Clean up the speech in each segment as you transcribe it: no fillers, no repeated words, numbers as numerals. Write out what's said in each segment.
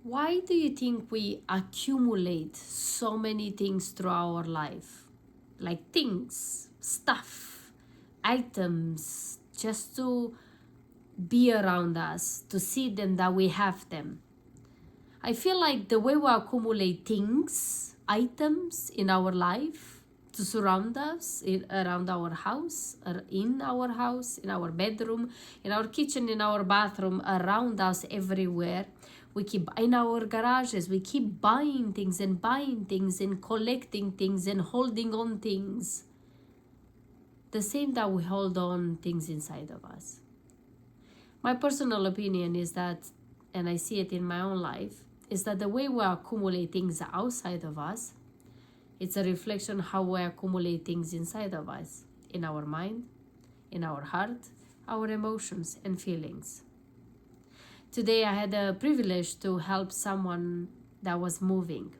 Why do you think we accumulate so many things through our life? Like things, stuff, items, just to be around us, to see them, that we have them. I feel like the way we accumulate things, items in our life to surround us, around our house, or in our bedroom, in our kitchen, in our bathroom, around us, everywhere. We keep in our garages, we keep buying things and collecting things and holding on things. The same that we hold on things inside of us. My personal opinion is that, and I see it in my own life, is that the way we accumulate things outside of us, it's a reflection how we accumulate things inside of us, in our mind, in our heart, our emotions and feelings. Today I had a privilege to help someone that was moving.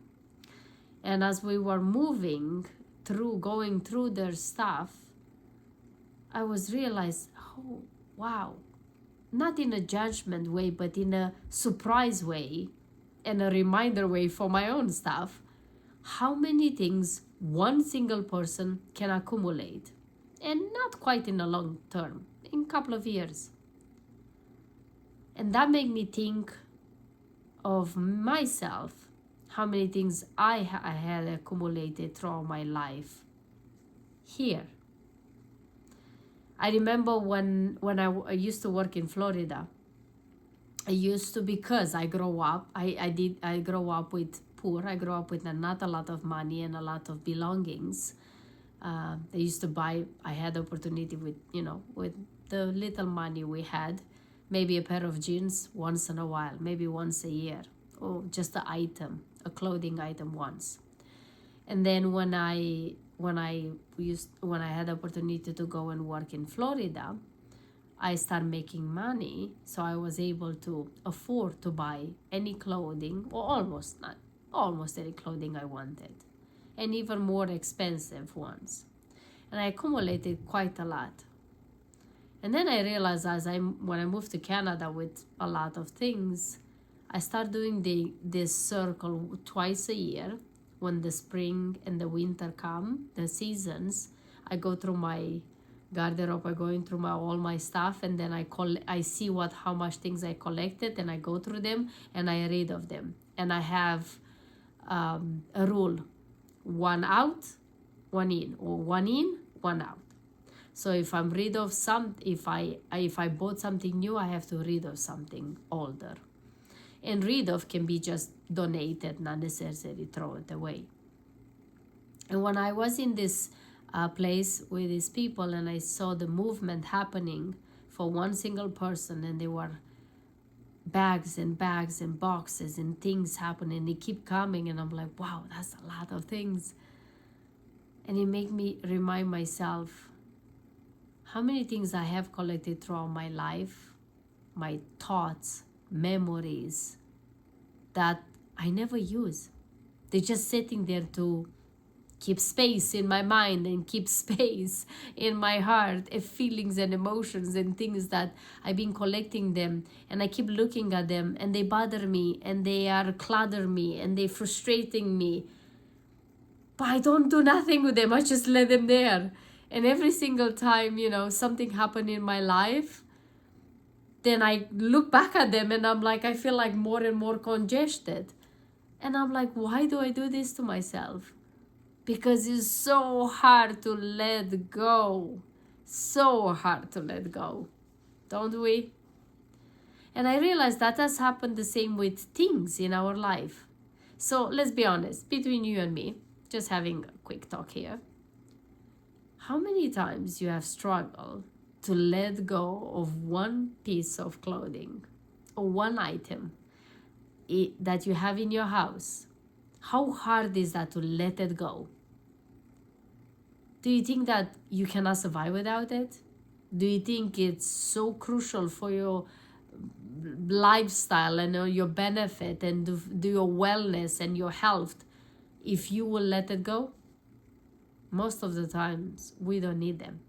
And as we were moving through, going through their stuff, I was realized, oh, wow, not in a judgment way, but in a surprise way and a reminder way for my own stuff, how many things one single person can accumulate, and not quite in a long term, in a couple of years. And that made me think of myself, how many things I had accumulated throughout my life here. I remember when I used to work in Florida, I used to, because I grew up, I grew up with poor, I grew up with not a lot of money and a lot of belongings. I used to buy, I had opportunity with, with the little money we had, maybe a pair of jeans once in a while, maybe once a year, or just an item, a clothing item once. And then when I had the opportunity to go and work in Florida, I started making money, so I was able to afford to buy any clothing, or almost any clothing I wanted, and even more expensive ones. And I accumulated quite a lot. And then I realized when I moved to Canada with a lot of things, I started doing this circle twice a year. When the spring and the winter come, the seasons, I go through my garderobe, I go through all my stuff, and then I see how much things I collected, and I go through them and I read of them. And I have a rule: one out, one in, or one in, one out. So if I'm rid of if I bought something new, I have to rid of something older. And rid of can be just donated, not necessarily throw it away. And when I was in this place with these people, and I saw the movement happening for one single person, and there were bags and bags and boxes and things happening, they keep coming, and I'm like, wow, that's a lot of things. And it made me remind myself how many things I have collected throughout my life, my thoughts, memories that I never use. They're just sitting there to keep space in my mind and keep space in my heart, and feelings and emotions and things that I've been collecting them, and I keep looking at them, and they bother me, and they are clutter me, and they're frustrating me. But I don't do nothing with them. I just let them there. And every single time, something happened in my life, then I look back at them and I'm like, I feel like more and more congested. And I'm like, why do I do this to myself? Because it's so hard to let go. So hard to let go. Don't we? And I realized that has happened the same with things in our life. So let's be honest, between you and me, just having a quick talk here. How many times you have struggled to let go of one piece of clothing or one item that you have in your house? How hard is that to let it go? Do you think that you cannot survive without it? Do you think it's so crucial for your lifestyle and your benefit and do your wellness and your health if you will let it go? Most of the times we don't need them,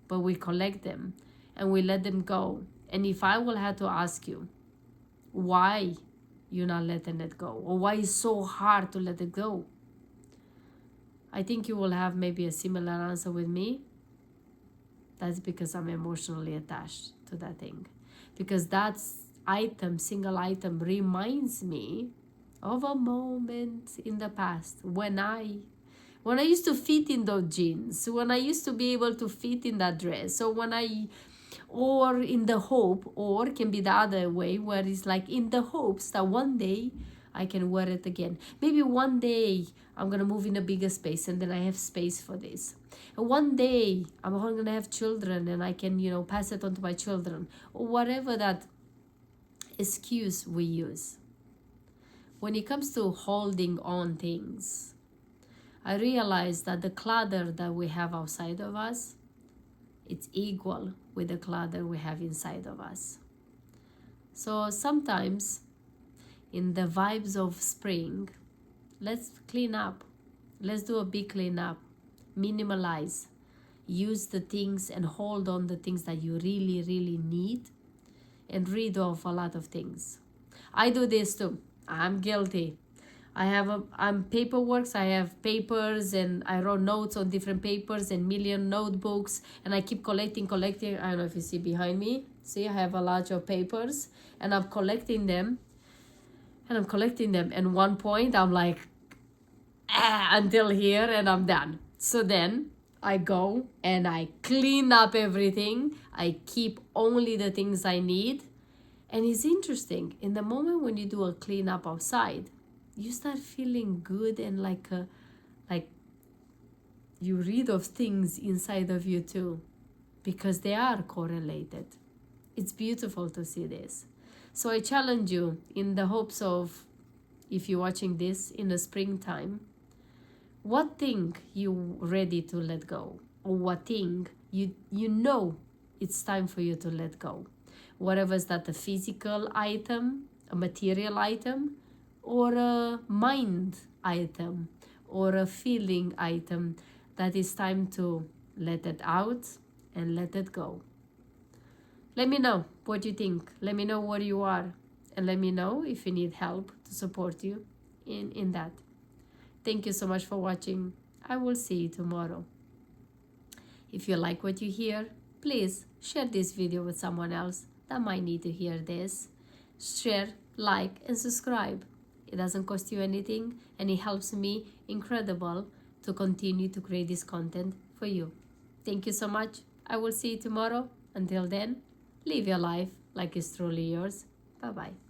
but we collect them and we let them go. And if I will have to ask you, why you're not letting it go, or why it's so hard to let it go. I think you will have maybe a similar answer with me. That's because I'm emotionally attached to that thing. Because that single item reminds me of a moment in the past when I used to fit in those jeans, when I used to be able to fit in that dress, or in the hope, or can be the other way, where it's like in the hopes that one day I can wear it again. Maybe one day I'm gonna move in a bigger space and then I have space for this. And one day I'm gonna have children and I can, pass it on to my children, or whatever that excuse we use. When it comes to holding on things, I realize that the clutter that we have outside of us, it's equal with the clutter we have inside of us. So sometimes in the vibes of spring, let's clean up. Let's do a big cleanup. Minimalize. Use the things and hold on the things that you really, really need, and rid of a lot of things. I do this too. I'm guilty. I'm paperworks. I have papers and I wrote notes on different papers and million notebooks, and I keep collecting. I don't know if you see behind me. See, I have a lot of papers and I'm collecting them. And one point I'm like, until here and I'm done. So then I go and I clean up everything. I keep only the things I need. And it's interesting, in the moment when you do a cleanup outside, you start feeling good and like you rid of things inside of you too, because they are correlated. It's beautiful to see this. So I challenge you, in the hopes of, if you're watching this in the springtime, what thing you ready to let go, or what thing you know it's time for you to let go. Whatever is that, a physical item, a material item, or a mind item, or a feeling item, that is time to let it out and let it go. Let me know what you think. Let me know where you are, and let me know if you need help to support you in that. Thank you so much for watching. I will see you tomorrow. If you like what you hear, please share this video with someone else that might need to hear this. Share, like, and subscribe. It doesn't cost you anything, and it helps me incredible to continue to create this content for you. Thank you so much. I will see you tomorrow. Until then, live your life like it's truly yours. Bye-bye.